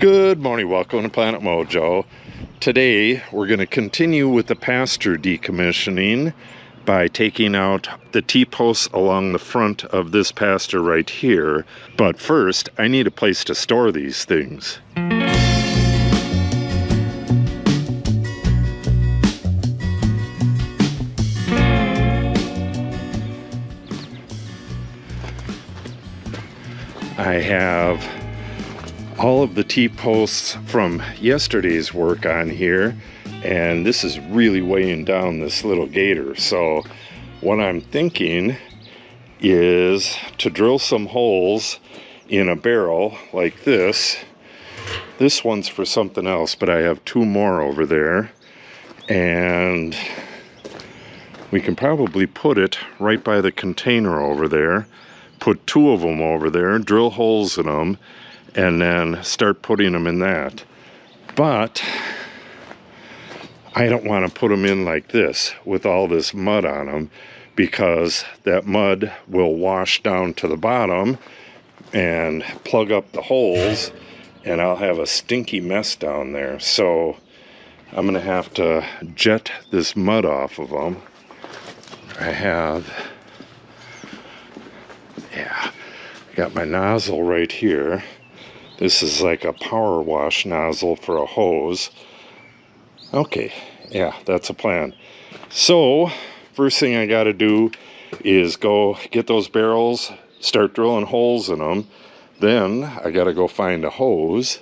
Good morning, welcome to Planet Mojo. Today we're going to continue with the pasture decommissioning by taking out the T-posts along the front of this pasture right here. But first, I need a place to store these things. I have all of the T-posts from yesterday's work on here, and this is really weighing down this little gator. So what I'm thinking is to drill some holes in a barrel like this. This one's for something else, but I have two more over there, and we can probably put it right by the container over there, put two of them over there, drill holes in them, and then start putting them in that. But I don't want to put them in like this with all this mud on them, because that mud will wash down to the bottom and plug up the holes, and I'll have a stinky mess down there. So I'm gonna have to jet this mud off of them. I got my nozzle right here. This is like a power wash nozzle for a hose. Okay, yeah, that's a plan. So, first thing I gotta do is go get those barrels, start drilling holes in them. Then I gotta go find a hose.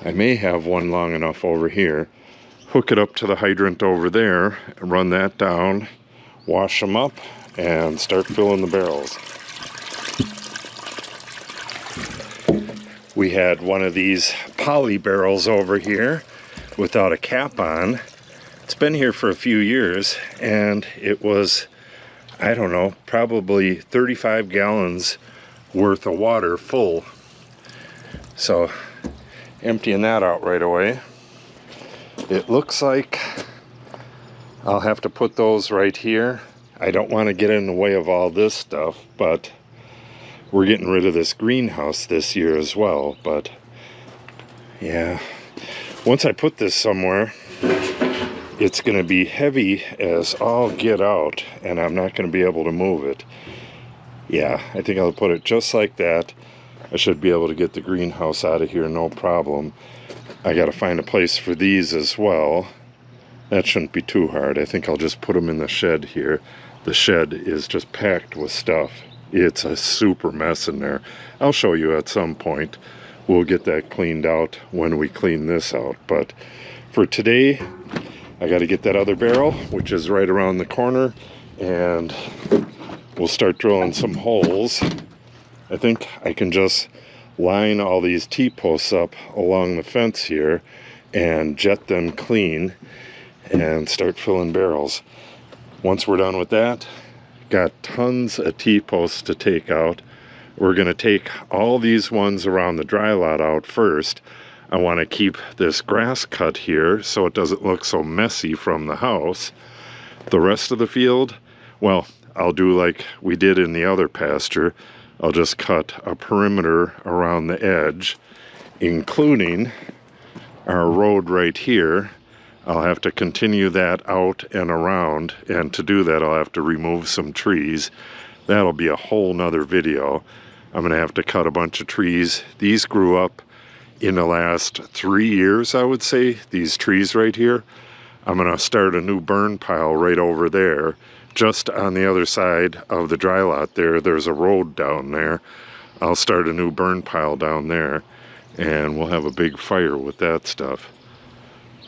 I may have one long enough over here. Hook it up to the hydrant over there, run that down, wash them up, and start filling the barrels. We had one of these poly barrels over here without a cap on. It's been here for a few years, and it was, I don't know, probably 35 gallons worth of water full. So emptying that out right away. It looks like I'll have to put those right here. I don't want to get in the way of all this stuff, but we're getting rid of this greenhouse this year as well. But yeah, once I put this somewhere, it's going to be heavy as all get out, and I'm not going to be able to move it. Yeah, I think I'll put it just like that. I should be able to get the greenhouse out of here, no problem. I got to find a place for these as well. That shouldn't be too hard. I think I'll just put them in the shed here. The shed is just packed with stuff. It's a super mess in there. I'll show you at some point. We'll get that cleaned out when we clean this out. But for today, I got to get that other barrel, which is right around the corner, and we'll start drilling some holes. I think I can just line all these T-posts up along the fence here and jet them clean and start filling barrels. Once we're done with that, got tons of T-posts to take out. We're going to take all these ones around the dry lot out first. I want to keep this grass cut here so it doesn't look so messy from the house. The rest of the field, well, I'll do like we did in the other pasture. I'll just cut a perimeter around the edge, including our road right here. I'll have to continue that out and around, and to do that I'll have to remove some trees. That'll be a whole nother video. I'm gonna have to cut a bunch of trees. These grew up in the last 3 years, I would say, these trees right here. I'm gonna start a new burn pile right over there. Just on the other side of the dry lot there's a road down there. I'll start a new burn pile down there, and we'll have a big fire with that stuff.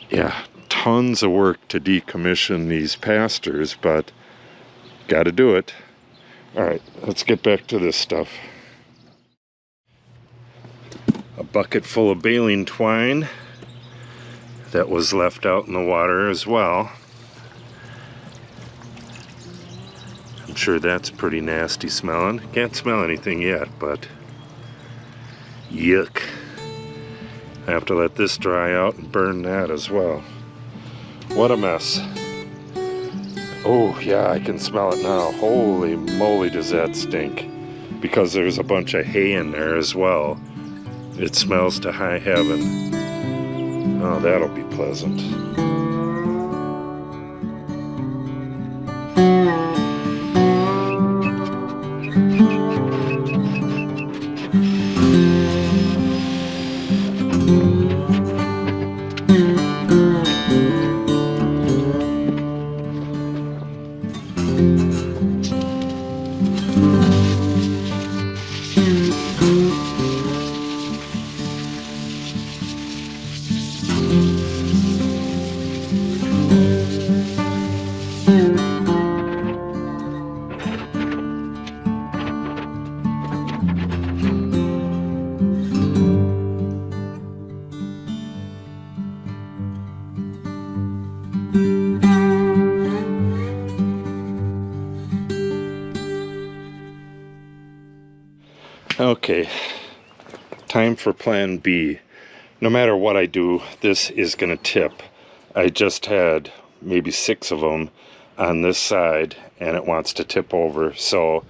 Yeah, tons of work to decommission these pastures, but gotta do it. Alright, let's get back to this stuff. A bucket full of baling twine that was left out in the water as well. I'm sure that's pretty nasty smelling. Can't smell anything yet, but yuck. I have to let this dry out and burn that as well. What a mess. Oh yeah, I can smell it now. Holy moly, does that stink. Because there's a bunch of hay in there as well. It smells to high heaven. Oh, that'll be pleasant. Okay, time for plan B. No matter what I do, this is going to tip. I just had maybe 6 of them on this side and it wants to tip over, so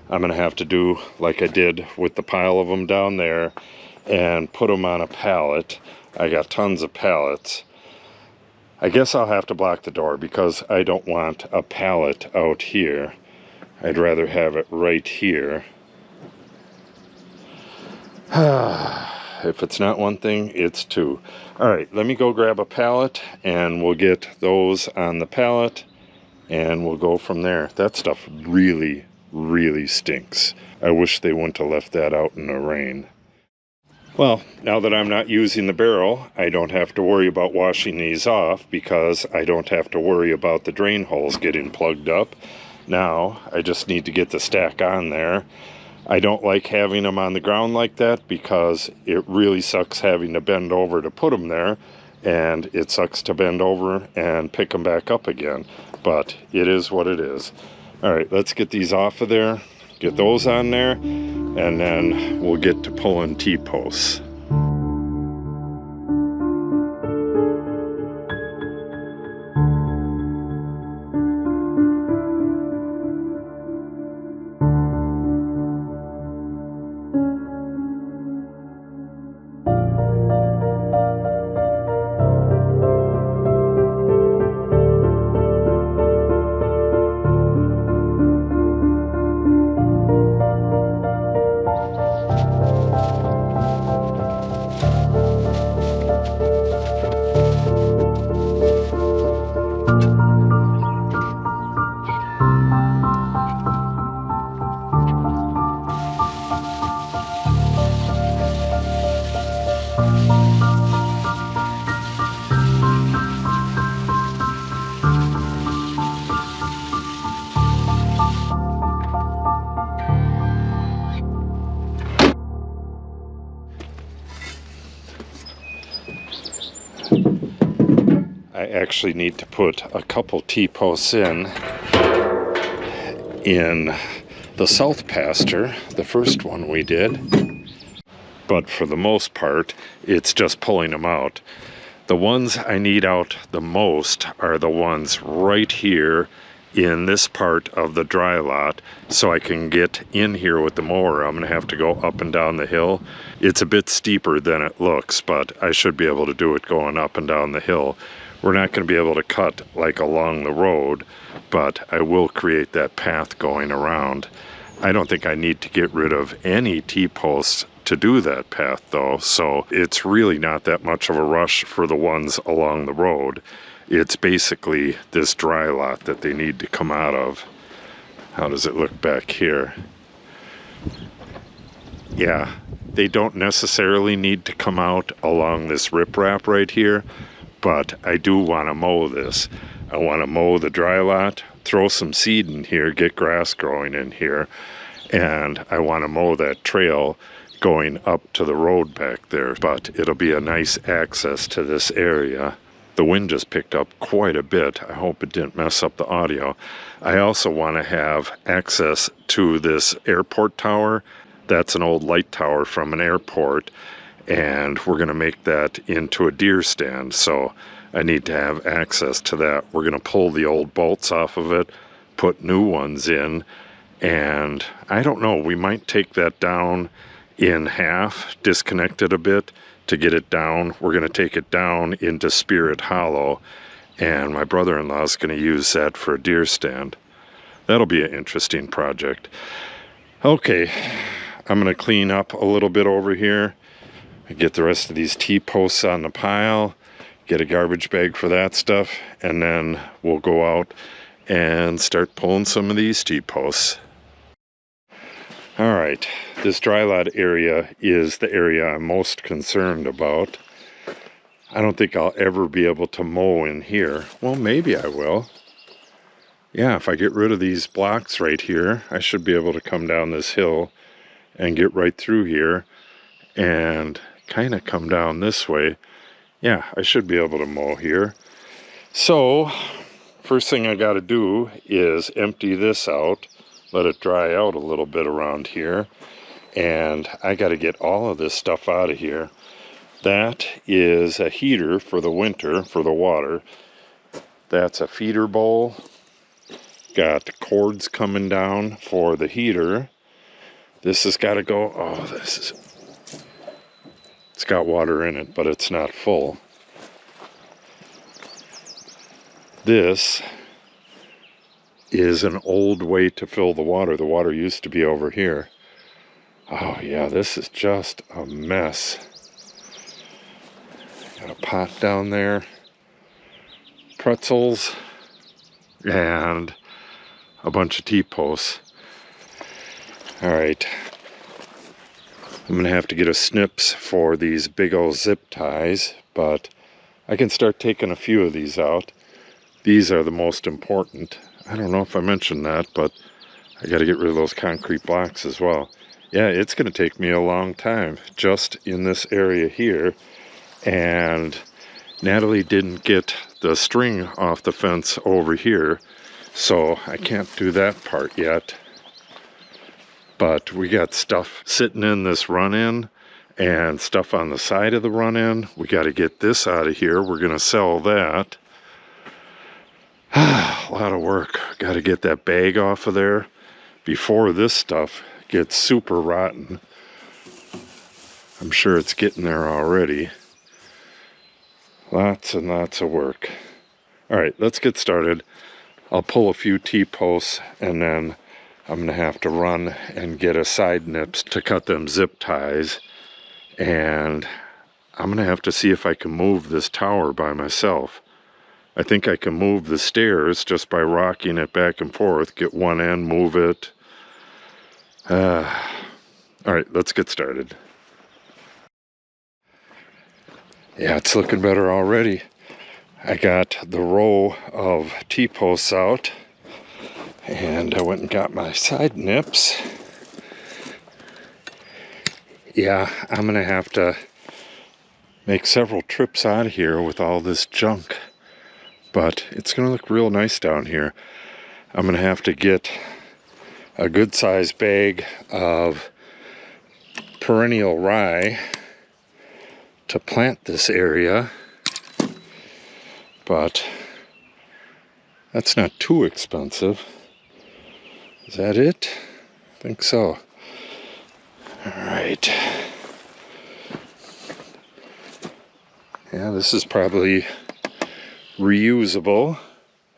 I'm going to have to do like I did with the pile of them down there and put them on a pallet. I got tons of pallets. I guess I'll have to block the door because I don't want a pallet out here. I'd rather have it right here. If it's not one thing, it's 2. Alright, let me go grab a pallet and we'll get those on the pallet and we'll go from there. That stuff really, really stinks. I wish they wouldn't have left that out in the rain. Well, now that I'm not using the barrel, I don't have to worry about washing these off because I don't have to worry about the drain holes getting plugged up. Now, I just need to get the stack on there. I don't like having them on the ground like that because it really sucks having to bend over to put them there, and it sucks to bend over and pick them back up again, but it is what it is. Alright, let's get these off of there, get those on there, and then we'll get to pulling T-posts. I actually need to put a couple T-posts in the south pasture, the first one we did, but for the most part it's just pulling them out. The ones I need out the most are the ones right here in this part of the dry lot, so I can get in here with the mower. I'm gonna have to go up and down the hill. It's a bit steeper than it looks, but I should be able to do it going up and down the hill. We're not going to be able to cut like along the road, but I will create that path going around. I don't think I need to get rid of any T-posts to do that path though, so it's really not that much of a rush for the ones along the road. It's basically this dry lot that they need to come out of. How does it look back here? Yeah, they don't necessarily need to come out along this riprap right here, but I do want to mow this. I want to mow the dry lot, throw some seed in here, get grass growing in here, and I want to mow that trail going up to the road back there, but it'll be a nice access to this area. The wind just picked up quite a bit. I hope it didn't mess up the audio. I also want to have access to this airport tower. That's an old light tower from an airport, and we're going to make that into a deer stand, so I need to have access to that. We're going to pull the old bolts off of it, put new ones in, and I don't know, we might take that down in half, disconnect it a bit to get it down. We're going to take it down into Spirit Hollow, and my brother-in-law is going to use that for a deer stand. That'll be an interesting project. Okay, I'm going to clean up a little bit over here, get the rest of these T-posts on the pile, get a garbage bag for that stuff, and then we'll go out and start pulling some of these T-posts. Alright, this dry lot area is the area I'm most concerned about. I don't think I'll ever be able to mow in here. Well, maybe I will. Yeah, if I get rid of these blocks right here, I should be able to come down this hill and get right through here and kind of come down this way. Yeah, I should be able to mow here. So, first thing I got to do is empty this out, let it dry out a little bit around here, and I got to get all of this stuff out of here. That is a heater for the winter, for the water. That's a feeder bowl. Got cords coming down for the heater. This has got to go. Oh, it's got water in it, but it's not full. This is an old way to fill the water. The water used to be over here. Oh yeah, this is just a mess. Got a pot down there, pretzels, and a bunch of T-posts. Alright, I'm gonna have to get a snips for these big old zip ties, but I can start taking a few of these out. These are the most important. I don't know if I mentioned that, but I got to get rid of those concrete blocks as well. Yeah, it's going to take me a long time just in this area here. And Natalie didn't get the string off the fence over here, so I can't do that part yet. But we got stuff sitting in this run-in and stuff on the side of the run-in. We got to get this out of here. We're going to sell that. A lot of work. Got to get that bag off of there before this stuff gets super rotten. I'm sure it's getting there already. Lots and lots of work. Alright, let's get started. I'll pull a few T-posts and then I'm going to have to run and get a side nips to cut them zip ties. And I'm going to have to see if I can move this tower by myself. I think I can move the stairs just by rocking it back and forth. Get one end, move it. Alright, let's get started. Yeah, it's looking better already. I got the row of T-posts out. And I went and got my side nips. Yeah, I'm going to have to make several trips out of here with all this junk. But it's going to look real nice down here. I'm going to have to get a good sized bag of perennial rye to plant this area. But that's not too expensive. Is that it? I think so. Alright. Yeah, this is probably reusable.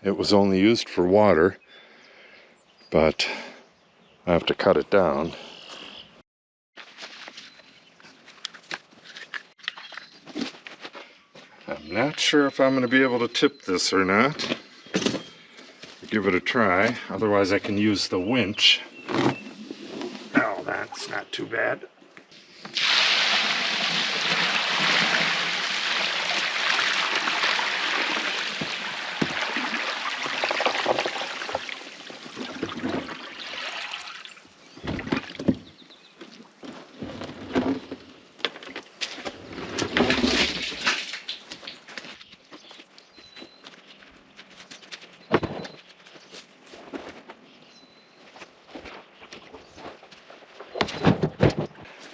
It was only used for water, but I have to cut it down. I'm not sure if I'm going to be able to tip this or not. Give it a try, otherwise I can use the winch. Oh, that's not too bad.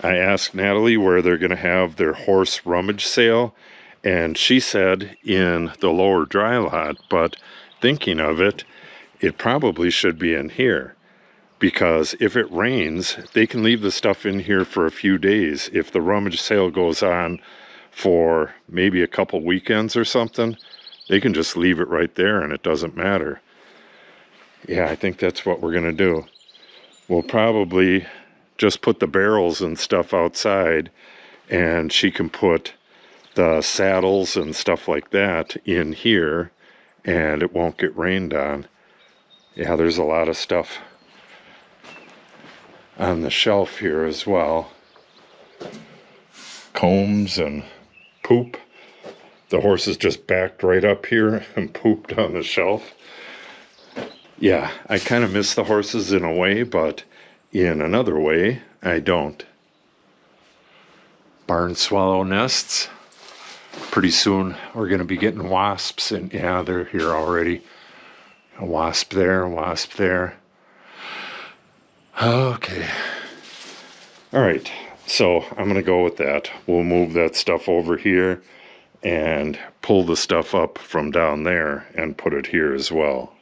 I asked Natalie where they're going to have their horse rummage sale, and she said in the lower dry lot, but thinking of it, it probably should be in here. because if it rains, they can leave the stuff in here for a few days. If the rummage sale goes on for maybe a couple weekends or something, they can just leave it right there and it doesn't matter. Yeah, I think that's what we're gonna do. We'll probably just put the barrels and stuff outside, and she can put the saddles and stuff like that in here, and it won't get rained on. Yeah, there's a lot of stuff on the shelf here as well. Combs and poop. The horses just backed right up here and pooped on the shelf. Yeah, I kind of miss the horses in a way, but in another way, I don't. Barn swallow nests. Pretty soon we're going to be getting wasps, and yeah, they're here already. A wasp there, a wasp there. Okay. All right, so I'm going to go with that. We'll move that stuff over here and pull the stuff up from down there and put it here as well.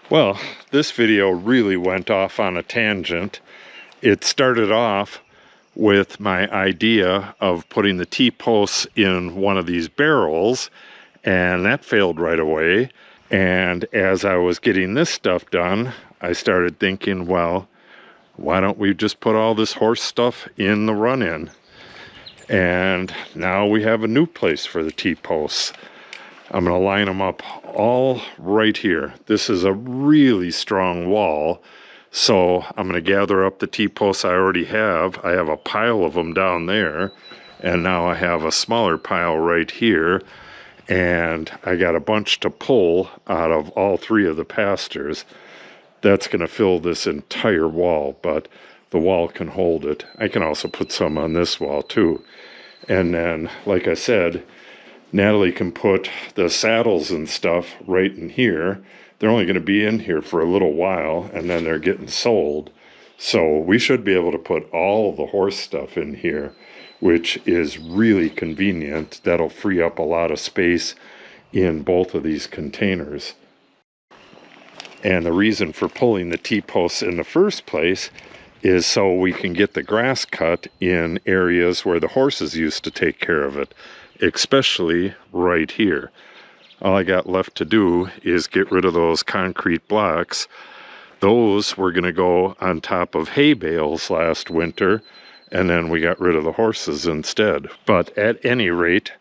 Well, this video really went off on a tangent. It started off with my idea of putting the T-posts in one of these barrels, and that failed right away. And as I was getting this stuff done, I started thinking, well, why don't we just put all this horse stuff in the run-in? And now we have a new place for the T-posts. I'm going to line them up all right here. This is a really strong wall, so I'm going to gather up the T-posts I already have. I have a pile of them down there, and now I have a smaller pile right here. and I got a bunch to pull out of all three of the pastures. That's going to fill this entire wall, but the wall can hold it. I can also put some on this wall too. And then, like I said, Natalie can put the saddles and stuff right in here. They're only going to be in here for a little while, and then they're getting sold. So we should be able to put all the horse stuff in here, which is really convenient. That'll free up a lot of space in both of these containers. And the reason for pulling the T-posts in the first place is so we can get the grass cut in areas where the horses used to take care of it, especially right here. All I got left to do is get rid of those concrete blocks. Those were going to go on top of hay bales last winter, and then we got rid of the horses instead. But at any rate,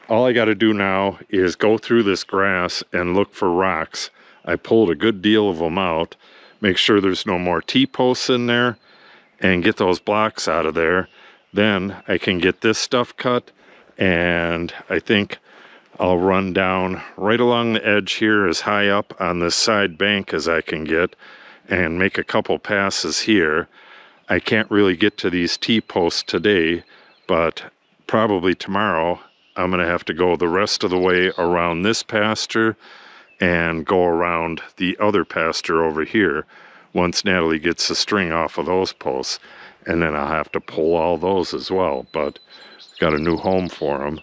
all I got to do now is go through this grass and look for rocks. I pulled a good deal of them out, make sure there's no more T-posts in there, and get those blocks out of there. Then I can get this stuff cut, and I think I'll run down right along the edge here as high up on this side bank as I can get, and make a couple passes here. I can't really get to these T-posts today, but probably tomorrow I'm going to have to go the rest of the way around this pasture and go around the other pasture over here once Natalie gets the string off of those posts, and then I'll have to pull all those as well, but got a new home for them.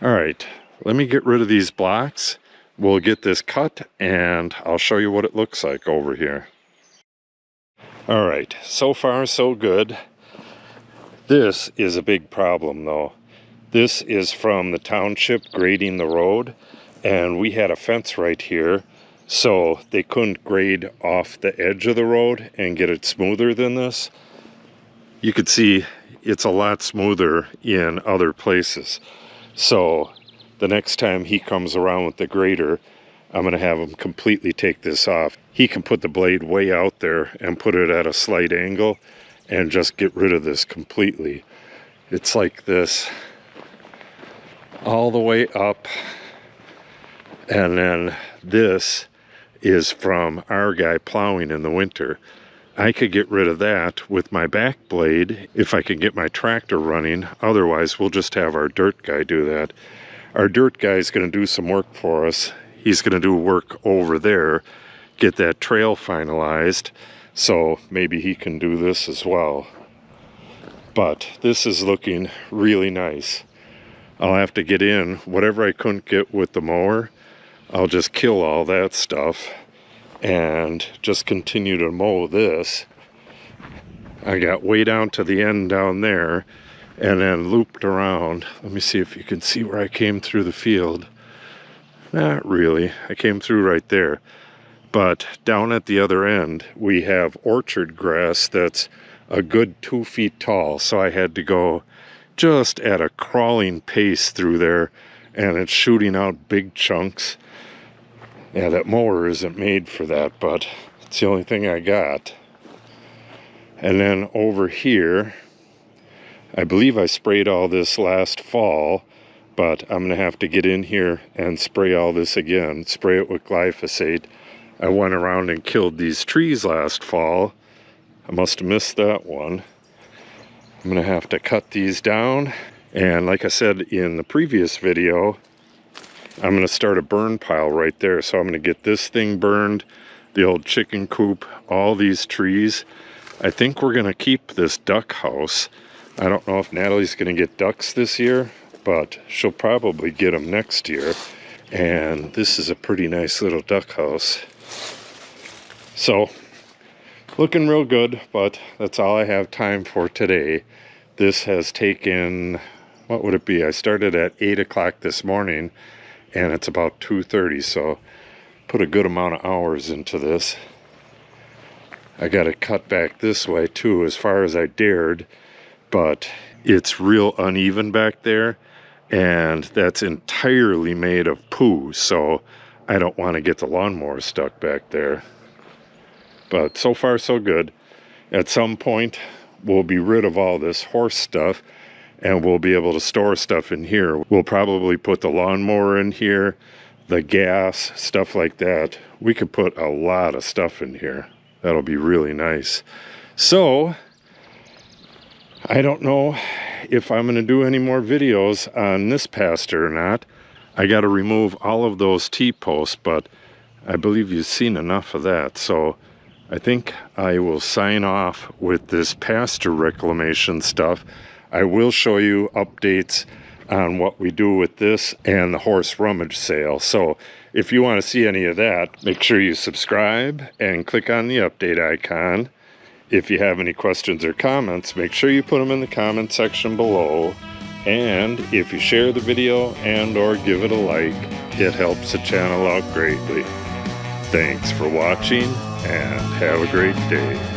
All right, let me get rid of these blocks. We'll get this cut, and I'll show you what it looks like over here. All right, so far so good. This is a big problem though. This is from the township grading the road, and we had a fence right here, so they couldn't grade off the edge of the road and get it smoother than this. You could see it's a lot smoother in other places. So the next time he comes around with the grader, I'm going to have him completely take this off. He can put the blade way out there and put it at a slight angle and just get rid of this completely. It's like this all the way up, and then this is from our guy plowing in the winter. I could get rid of that with my back blade if I can get my tractor running. Otherwise, we'll just have our dirt guy do that. Our dirt guy is going to do some work for us. He's going to do work over there, get that trail finalized, so maybe he can do this as well. But this is looking really nice. I'll have to get in whatever I couldn't get with the mower. I'll just kill all that stuff and just continue to mow this. I got way down to the end down there and then looped around. Let me see if you can see where I came through the field. Not really. I came through right there. But down at the other end, we have orchard grass that's a good 2 feet tall. So I had to go just at a crawling pace through there, and it's shooting out big chunks. Yeah, that mower isn't made for that, but it's the only thing I got. And then over here, I believe I sprayed all this last fall, but I'm going to have to get in here and spray all this again, spray it with glyphosate. I went around and killed these trees last fall. I must have missed that one. I'm going to have to cut these down. And like I said in the previous video, I'm going to start a burn pile right there. So I'm going to get this thing burned, the old chicken coop, all these trees. I think we're going to keep this duck house. I don't know if Natalie's going to get ducks this year, but she'll probably get them next year. And this is a pretty nice little duck house. So, looking real good, but that's all I have time for today. This has taken, what would it be? I started at 8 o'clock this morning, and it's about 2:30, so put a good amount of hours into this. I got to cut back this way too, as far as I dared, but it's real uneven back there, and that's entirely made of poo, so I don't want to get the lawnmower stuck back there. But so far so good. At some point we'll be rid of all this horse stuff, and we'll be able to store stuff in here. We'll probably put the lawnmower in here, the gas, stuff like that. We could put a lot of stuff in here. That'll be really nice. So I don't know if I'm going to do any more videos on this pasture or not. I got to remove all of those T-posts, but I believe you've seen enough of that. So I think I will sign off with this pasture reclamation stuff. I will show you updates on what we do with this and the horse rummage sale. So if you want to see any of that, make sure you subscribe and click on the update icon. If you have any questions or comments, make sure you put them in the comment section below. And if you share the video and or give it a like, it helps the channel out greatly. Thanks for watching and have a great day.